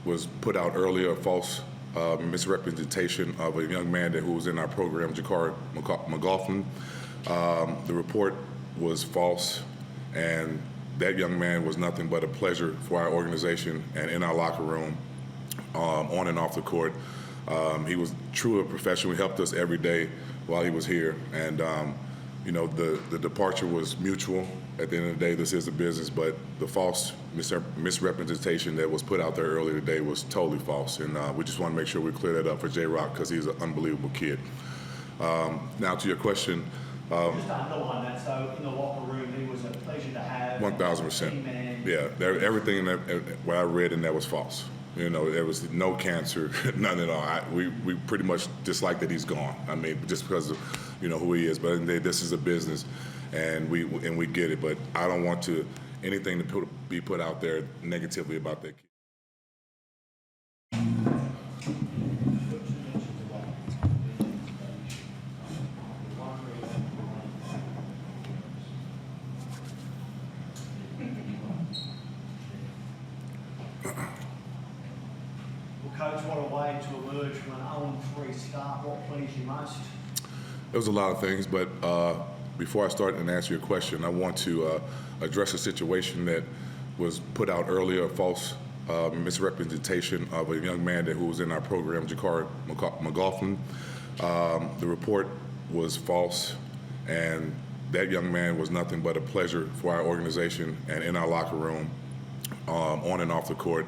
was put out earlier, a false misrepresentation of a young man who was in our program, Jakari McLaughlin. The report was false, and that young man was nothing but a pleasure for our organization and in our locker room, on and off the court. He was truly a professional. He helped us every day while he was here, and the departure was mutual. At the end of the day, this is a business, but the false misrepresentation that was put out there earlier today was totally false, and we just want to make sure we clear that up for J-Rock because he's an unbelievable kid. Now to your question. Just to underline that, so in the locker room, he was a pleasure to have. 1,000%. Yeah, everything in that, what I read in that was false. There was no cancer, none at all. We pretty much dislike that he's gone. I mean, just because of who he is. But this is a business, and we get it. But I don't want anything to be put out there negatively about that kid. Coach, what a way to emerge from an 0-3 start. What pleased you most? There was a lot of things, but before I start and answer your question, I want to address a situation that was put out earlier, a false misrepresentation of a young man who was in our program, Jakari McLaughlin. The report was false, and that young man was nothing but a pleasure for our organization and in our locker room, on and off the court.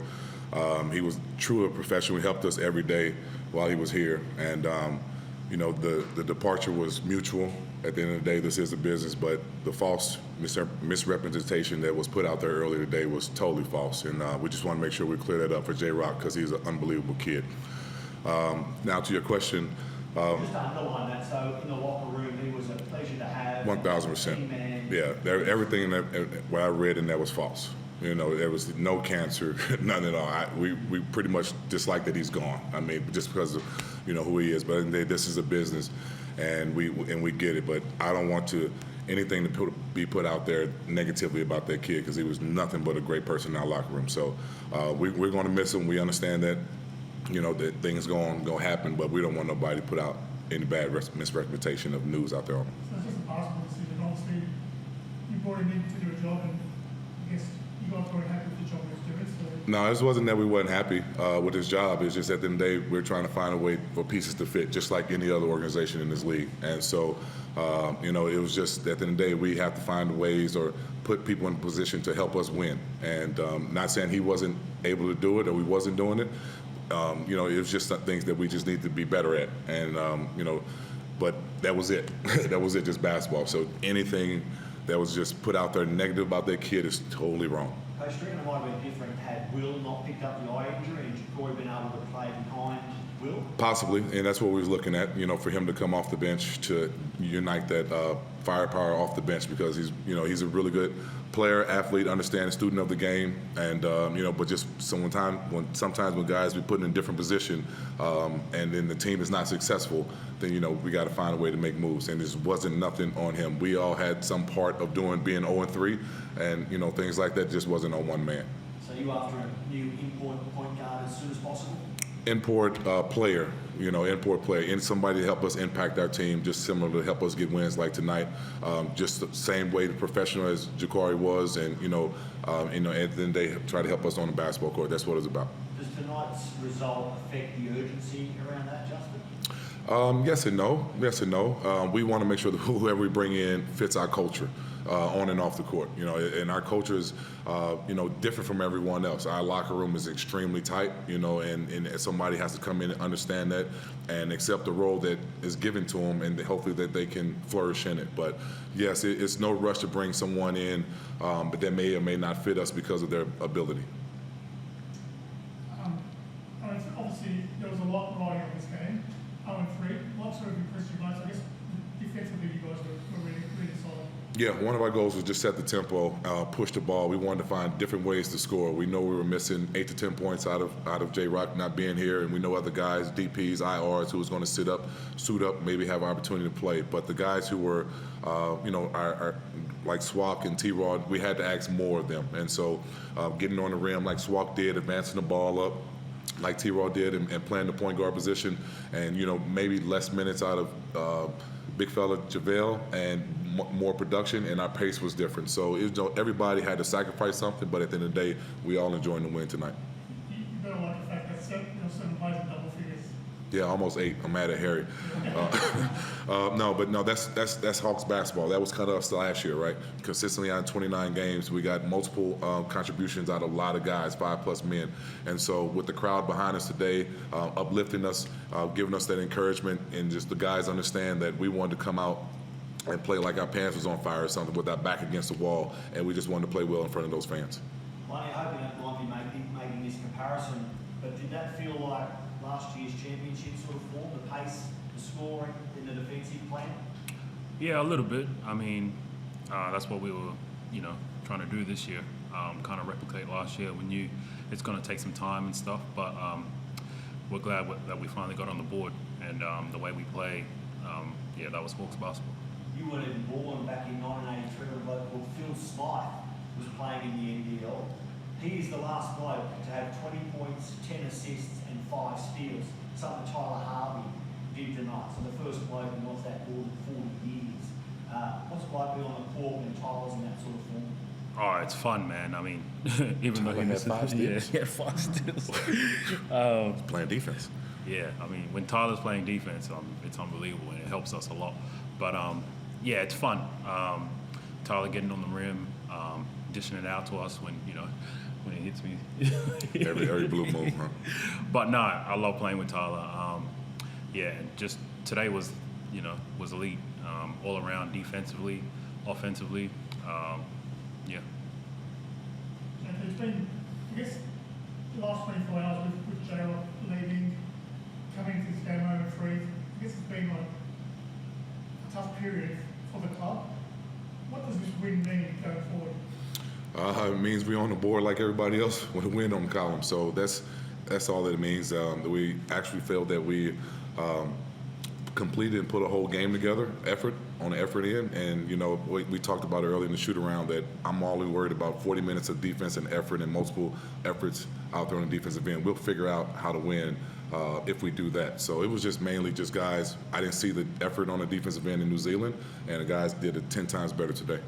He was truly a professional. He helped us every day while he was here, and the departure was mutual. At the end of the day, this is a business, but the false misrepresentation that was put out there earlier today was totally false, and we just want to make sure we clear that up for J-Rock because he's an unbelievable kid. Now to your question. Just to underline that, so in the locker room, he was a pleasure to have. 1,000%. Yeah, everything in that, what I read in that was false. There was no cancer, none at all. We pretty much dislike that he's gone. I mean, just because of who he is. But this is a business, and we get it. But I don't want anything to be put out there negatively about that kid because he was nothing but a great person in our locker room. So we're going to miss him. We understand that that things going to happen, but we don't want nobody to put out any bad misrepresentation of news out there on him. So it's just a basketball decision. Obviously, you brought him in to do a job, and I guess you guys weren't happy with the job he was doing. So. No, this wasn't that we weren't happy with his job. It's just at the end of the day, we're trying to find a way for pieces to fit, just like any other organization in this league. And so, it was just at the end of the day, we have to find ways or put people in position to help us win. And not saying he wasn't able to do it or we wasn't doing it. It was just some things that we just need to be better at. And, but that was it. That was it, just basketball. So anything that was just put out there negative about that kid is totally wrong. Coach, do you reckon it might have been different had Will not picked up the eye injury and Jakari been able to play behind Will? Possibly, and that's what we was looking at, for him to come off the bench to unite that firepower off the bench because he's a really good player, athlete, understanding student of the game, and but just sometimes when guys be put in a different position, and then the team is not successful, then we got to find a way to make moves. And this wasn't nothing on him. We all had some part of being 0-3, and things like that just wasn't on one man. So you after a new import point guard as soon as possible? Import player, and somebody to help us impact our team, just similar to help us get wins like tonight. Just the same way the professional as Jakari was, and at the end of the day, try to help us on the basketball court. That's what it's about. Does tonight's result affect the urgency around that, Justin? Yes and no. Yes and no. We want to make sure that whoever we bring in fits our culture on and off the court. And our culture is, different from everyone else. Our locker room is extremely tight, and somebody has to come in and understand that and accept the role that is given to them, and hopefully that they can flourish in it. But yes, it's no rush to bring someone in, but that may or may not fit us because of their ability. Obviously, there was a lot riding on this game. 0-3. What sort of impressed you most? I guess defensively, you guys were really solid. Yeah, one of our goals was just set the tempo, push the ball. We wanted to find different ways to score. We know we were missing 8 to 10 points out of J-Rock not being here, and we know other guys, DPs, IRs, who was going to suit up, maybe have an opportunity to play. But the guys who were, our like Swak and T-Rod, we had to ask more of them. And so getting on the rim like Swak did, advancing the ball up, like T-Raw did and playing the point guard position, and maybe less minutes out of big fella JaVale and more production, and our pace was different. So everybody had to sacrifice something, but at the end of the day, we all enjoying the win tonight. You better like the fact that certain players are double figures. Yeah, almost 8. I'm mad at Harry. No, that's Hawks basketball. That was kind of us last year, right? Consistently on 29 games, we got multiple contributions out of a lot of guys, 5+ men. And so with the crowd behind us today, uplifting us, giving us that encouragement, and just the guys understand that we wanted to come out and play like our pants was on fire or something with our back against the wall, and we just wanted to play well in front of those fans. Wani, I hope you don't mind me making this comparison, but did that feel like last year's championship sort of form, the pace, the scoring in the defensive plan? Yeah, a little bit. I mean, that's what we were, trying to do this year. Kind of replicate last year. We knew it's going to take some time and stuff, but we're glad that we finally got on the board. And the way we play, that was Hawks basketball. You weren't even born back in 1983 when a bloke called Phil Smythe was playing in the NBL. He is the last bloke to have 20 points, 10 assists and 5 steals, something Tyler Harvey did tonight. So the first bloke who wants that more than 40 years. What's it like being on the court when Tyler's in that sort of form? Oh, it's fun, man. I mean, even though he had 5 steals. Yeah, 5 steals. Playing defense. Yeah, I mean, when Tyler's playing defense, it's unbelievable, and it helps us a lot. But it's fun. Tyler getting on the rim, dishing it out to us when it hits me. every blue moon, huh? But no, I love playing with Tyler. Just today was elite, all around, defensively, offensively. And there's been, I guess, the last 24 hours with J-Rock leaving, coming into this game 0-3, I guess it's been like a tough period for the club. What does this win mean going forward? It means we're on the board like everybody else with a win on the column. So that's all that it means. We actually felt that we completed and put a whole game together, effort in. And, we talked about it earlier in the shoot-around that I'm always worried about 40 minutes of defense and effort and multiple efforts out there on the defensive end. We'll figure out how to win if we do that. So it was just mainly just guys. I didn't see the effort on the defensive end in New Zealand, and the guys did it 10 times better today.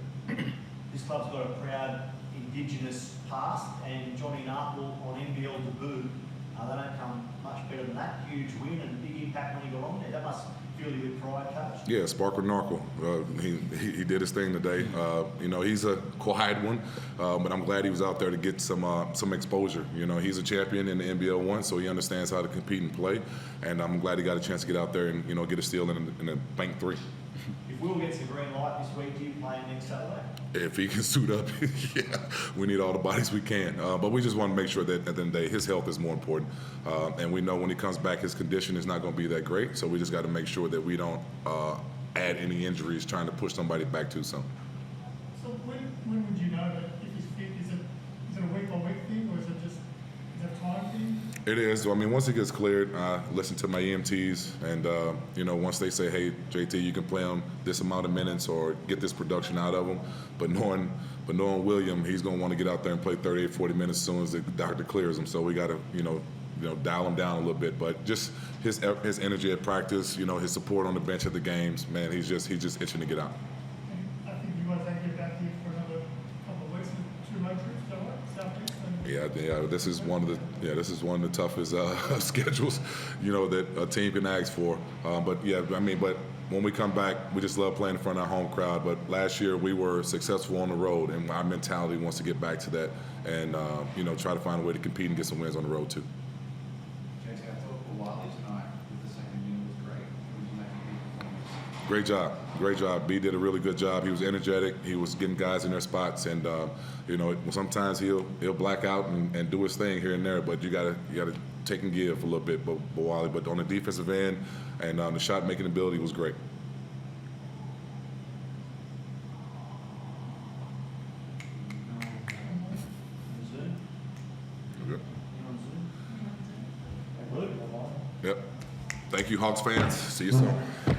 This club's got a proud Indigenous past, and Johnny Nartle on NBL debut. They don't come much better than that. Huge win and big impact when he got on there. That must fill you with pride, Coach. Yeah, Sparkle Narkle. He did his thing today. He's a quiet one, but I'm glad he was out there to get some exposure. He's a champion in the NBL1, so he understands how to compete and play. And I'm glad he got a chance to get out there and get a steal in a bank 3. If Will gets the green light this week, do you play him next Saturday? If he can suit up, yeah, we need all the bodies we can. But we just want to make sure that at the end of the day, his health is more important. And we know when he comes back, his condition is not going to be that great. So we just got to make sure that we don't add any injuries trying to push somebody back too soon. So when would you know that if he's fit? Is it a week-by-week thing, or is it a time thing? It is. I mean, once he gets cleared, I listen to my EMTs, and once they say, "Hey, JT, you can play him this amount of minutes or get this production out of him," but knowing William, he's going to want to get out there and play 38, 40 minutes as soon as the doctor clears him. So we got to, dial him down a little bit. But just his energy at practice, his support on the bench at the games, man, he's just itching to get out. And I think you guys ain't get back here for another couple of weeks with 2 road trips, is that right? Southeast and Yeah. This is one of the toughest schedules, that a team can ask for. But when we come back, we just love playing in front of our home crowd. But last year we were successful on the road, and our mentality wants to get back to that, and try to find a way to compete and get some wins on the road too. JT, I thought Wani tonight with the second unit was great. It was making a big performance. Great job. B did a really good job. He was energetic. He was getting guys in their spots, and sometimes he'll black out and do his thing here and there. But you gotta take and give a little bit. But Wally, but on the defensive end and the shot making ability was great. Zoom? Good. You on Zoom? Buluk? Yep. Thank you, Hawks fans. See you soon.